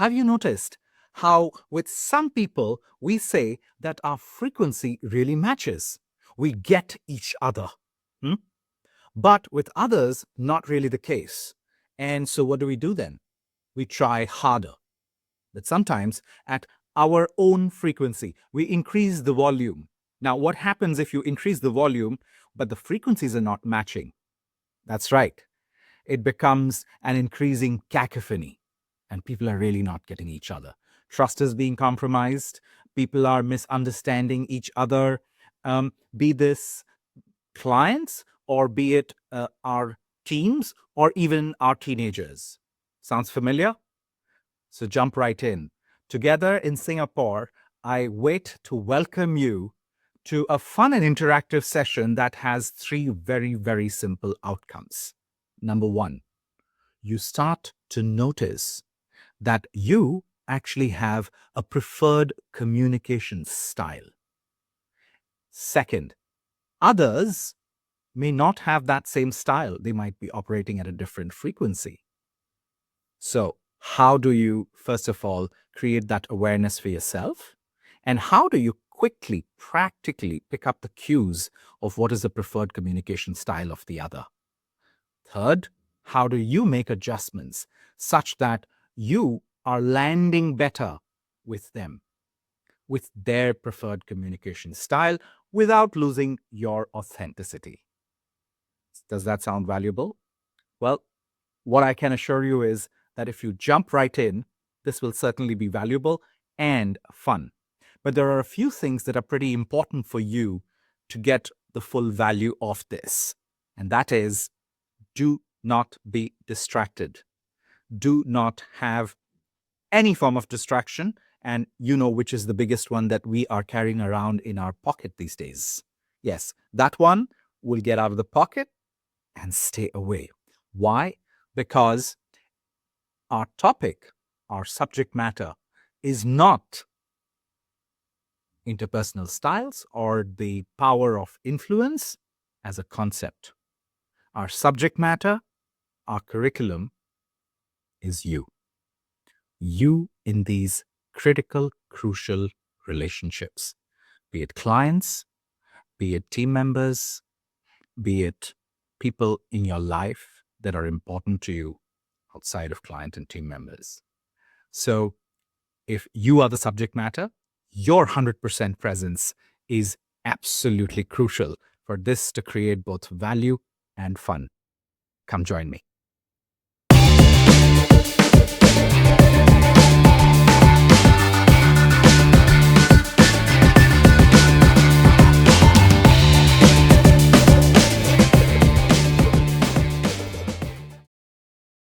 Have you noticed how with some people we say that our frequency really matches? We get each other. Hmm? But with others, not really the case. And so what do we do then? We try harder. But sometimes at our own frequency, we increase the volume. Now, what happens if you increase the volume, but the frequencies are not matching? That's right. It becomes an increasing cacophony, and people are really not getting each other. Trust is being compromised. People are misunderstanding each other, be this clients or be it our teams or even our teenagers. Sounds familiar? So jump right in. Together in Singapore, I wait to welcome you to a fun and interactive session that has three very, very simple outcomes. Number one, you start to notice that you actually have a preferred communication style. Second, others may not have that same style. They might be operating at a different frequency. So, how do you, first of all, create that awareness for yourself? And how do you quickly, practically pick up the cues of what is the preferred communication style of the other? Third, how do you make adjustments such that you are landing better with them, with their preferred communication style, without losing your authenticity? Does that sound valuable? Well, what I can assure you is that if you jump right in, this will certainly be valuable and fun. But there are a few things that are pretty important for you to get the full value of this. And that is, do not be distracted. Do not have any form of distraction. And you know which is the biggest one that we are carrying around in our pocket these days. Yes, that one will get out of the pocket and stay away. Why? Because our topic, our subject matter, is not interpersonal styles or the power of influence as a concept. Our subject matter, our curriculum is you. You in these critical, crucial relationships, be it clients, be it team members, be it people in your life that are important to you outside of client and team members. So if you are the subject matter, your 100% presence is absolutely crucial for this to create both value and fun. Come join me.